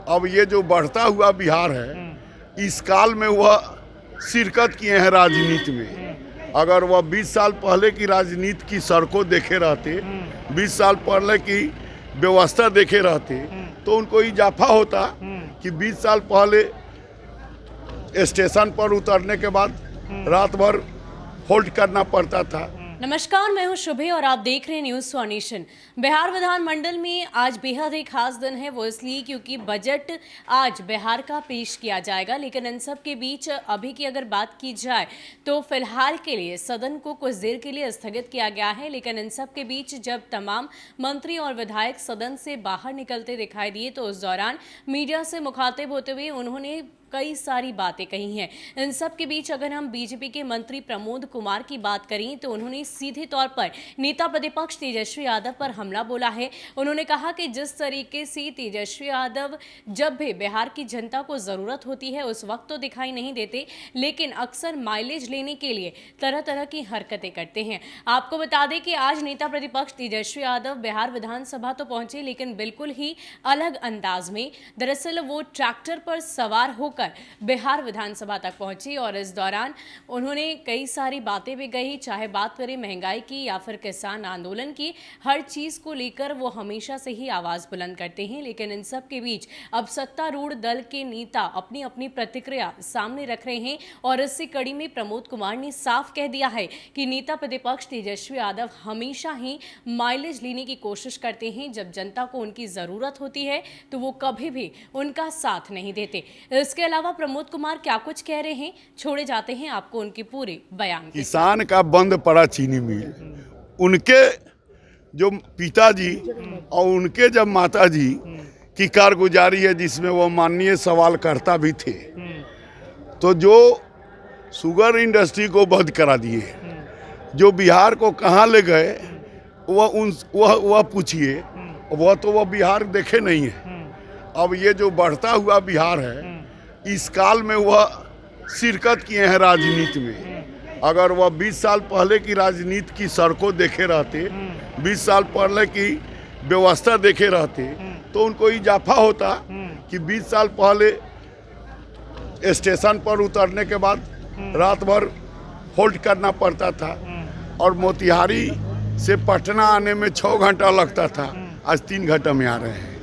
अब ये जो बढ़ता हुआ बिहार है, इस काल में वह शिरकत किए हैं राजनीति में। अगर वह 20 साल पहले की राजनीति की सड़कों देखे रहते, 20 साल पहले की व्यवस्था देखे रहते, तो उनको इजाफा होता कि 20 साल पहले स्टेशन पर उतरने के बाद रात भर होल्ड करना पड़ता था। नमस्कार, मैं हूं शुभे और आप देख रहे हैं न्यूज स्वनेशन। बिहार विधानमंडल में आज बेहद एक खास दिन है, वो इसलिए क्योंकि बजट आज बिहार का पेश किया जाएगा। लेकिन इन सब के बीच अभी की अगर बात की जाए तो फिलहाल के लिए सदन को कुछ देर के लिए स्थगित किया गया है। लेकिन इन सब के बीच जब तमाम मंत्री और विधायक सदन से बाहर निकलते दिखाई दिए तो उस दौरान मीडिया से मुखातिब होते हुए उन्होंने कई सारी बातें कही हैं। इन सब के बीच अगर हम बीजेपी के मंत्री प्रमोद कुमार की बात करें तो उन्होंने सीधे तौर पर नेता प्रतिपक्ष तेजस्वी यादव पर हमला बोला है। उन्होंने कहा कि जिस तरीके से तेजस्वी यादव जब भी बिहार की जनता को जरूरत होती है उस वक्त तो दिखाई नहीं देते, लेकिन अक्सर माइलेज लेने के लिए तरह तरह की हरकतें करते हैं। आपको बता दें कि आज नेता प्रतिपक्ष तेजस्वी यादव बिहार विधानसभा तो पहुंचे, लेकिन बिल्कुल ही अलग अंदाज में। दरअसल वो ट्रैक्टर पर सवार होकर बिहार विधानसभा तक पहुंची और इस दौरान उन्होंने कई सारी बातें भी कही, चाहे बात करें महंगाई की या फिर किसान आंदोलन की। हर चीज को लेकर वो हमेशा से ही आवाज बुलंद करते हैं। लेकिन इन सब के बीच अब सत्तारूढ़ दल के नेता अपनी अपनी प्रतिक्रिया सामने रख रहे हैं और इससे कड़ी में प्रमोद कुमार ने साफ कह दिया है कि नेता प्रतिपक्ष तेजस्वी यादव हमेशा ही माइलेज लेने की कोशिश करते हैं। जब जनता को उनकी जरूरत होती है तो वो कभी भी उनका साथ नहीं देते। इसके अलावा प्रमोद कुमार क्या कुछ कह रहे हैं, छोड़े जाते हैं आपको उनके पूरे बयान। किसान का बंद पड़ा चीनी मिल, उनके जो पिताजी और उनके जब माताजी की कारगुजारी है जिसमें वो माननीय सवाल करता भी थे, तो जो शुगर इंडस्ट्री को बंद करा दिए, जो बिहार को कहाँ ले गए वह पूछिए, वह बिहार देखे नहीं है। अब ये जो बढ़ता हुआ बिहार है, इस काल में वह शिरकत किए हैं राजनीति में। अगर वह 20 साल पहले की राजनीति की सड़कों देखे रहते, 20 साल पहले की व्यवस्था देखे रहते, तो उनको इजाफा होता कि 20 साल पहले स्टेशन पर उतरने के बाद रात भर होल्ड करना पड़ता था और मोतिहारी से पटना आने में 6 घंटा लगता था, आज 3 घंटा में आ रहे हैं।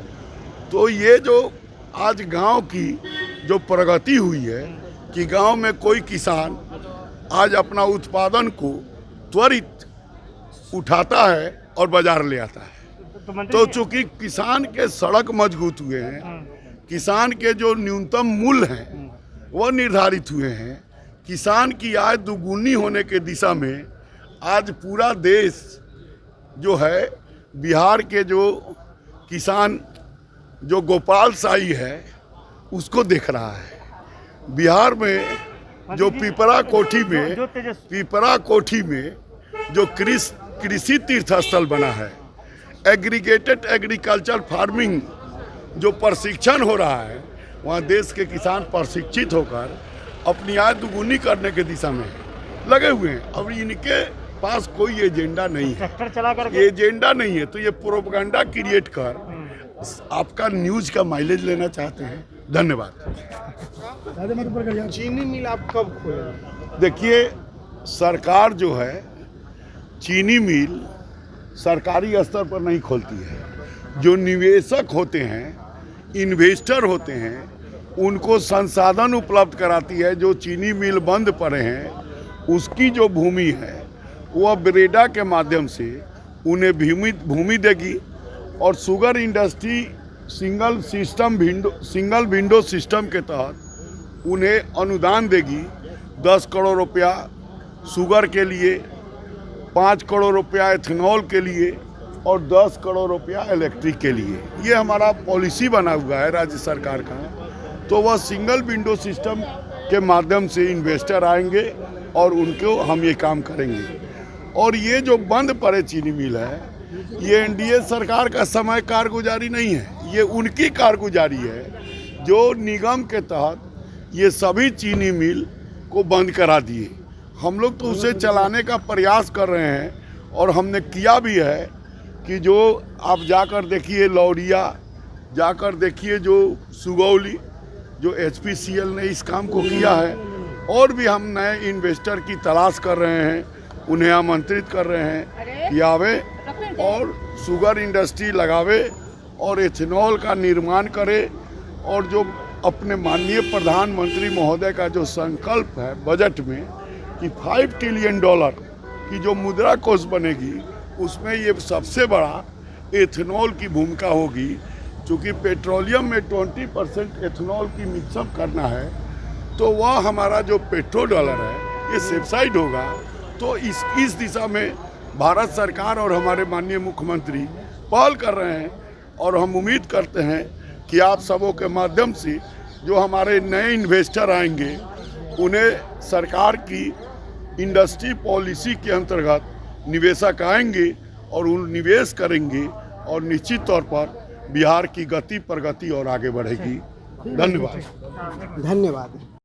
तो ये जो आज गांव की जो प्रगति हुई है कि गांव में कोई किसान आज अपना उत्पादन को त्वरित उठाता है और बाजार ले आता है। तो चूंकि किसान के सड़क मजबूत हुए हैं, किसान के जो न्यूनतम मूल्य हैं वह निर्धारित हुए हैं, किसान की आय दुगुनी होने के दिशा में आज पूरा देश जो है बिहार के जो किसान जो गोपाल शाही है उसको देख रहा है। बिहार में जो पिपरा कोठी में जो कृषि तीर्थ स्थल बना है, एग्रीगेटेड एग्रीकल्चर फार्मिंग जो प्रशिक्षण हो रहा है, वहाँ देश के किसान प्रशिक्षित होकर अपनी आय दुगुनी करने के दिशा में लगे हुए हैं। अब इनके पास कोई एजेंडा नहीं है, एजेंडा नहीं है, तो ये प्रोपेगेंडा क्रिएट कर आपका न्यूज का माइलेज लेना चाहते हैं। धन्यवाद। चीनी मिल आप कब खोले? देखिए, सरकार जो है चीनी मिल सरकारी स्तर पर नहीं खोलती है। जो निवेशक होते हैं, इन्वेस्टर होते हैं, उनको संसाधन उपलब्ध कराती है। जो चीनी मिल बंद पड़े हैं उसकी जो भूमि है वह ब्रेडा के माध्यम से उन्हें भूमि देगी और sugar industry single window system के तहत उन्हें अनुदान देगी। 10 करोड़ रुपया शुगर के लिए, 5 करोड़ रुपया एथेनॉल के लिए और 10 करोड़ रुपया इलेक्ट्रिक के लिए। ये हमारा पॉलिसी बना हुआ है राज्य सरकार का। तो वह सिंगल विंडो सिस्टम के माध्यम से इन्वेस्टर आएंगे और उनको हम ये काम करेंगे। और ये जो बंद पड़े चीनी मिल है, ये एनडीए सरकार का समय कारगुजारी नहीं है, ये उनकी कारगुजारी है जो निगम के तहत ये सभी चीनी मिल को बंद करा दिए। हम लोग तो उसे चलाने का प्रयास कर रहे हैं और हमने किया भी है कि जो आप जाकर देखिए लौरिया जाकर देखिए जो सुगौली जो HPCL ने इस काम को किया है, और भी हम नए इन्वेस्टर की तलाश कर रहे हैं, उन्हें आमंत्रित कर रहे हैं कि आवे और शुगर इंडस्ट्री लगावे और एथेनॉल का निर्माण करे। और जो अपने माननीय प्रधानमंत्री महोदय का जो संकल्प है बजट में कि $5 ट्रिलियन की जो मुद्रा कोष बनेगी, उसमें ये सबसे बड़ा एथेनॉल की भूमिका होगी। क्योंकि पेट्रोलियम में 20% एथेनॉल की मिक्सअप करना है, तो वह हमारा जो $1 है ये सब्सिडाइज होगा। तो इस दिशा में भारत सरकार और हमारे माननीय मुख्यमंत्री पहल कर रहे हैं, और हम उम्मीद करते हैं कि आप सबों के माध्यम से जो हमारे नए इन्वेस्टर आएंगे, उन्हें सरकार की इंडस्ट्री पॉलिसी के अंतर्गत निवेशक आएंगे और उन निवेश करेंगे, और निश्चित तौर पर बिहार की गति प्रगति और आगे बढ़ेगी। धन्यवाद। धन्यवाद।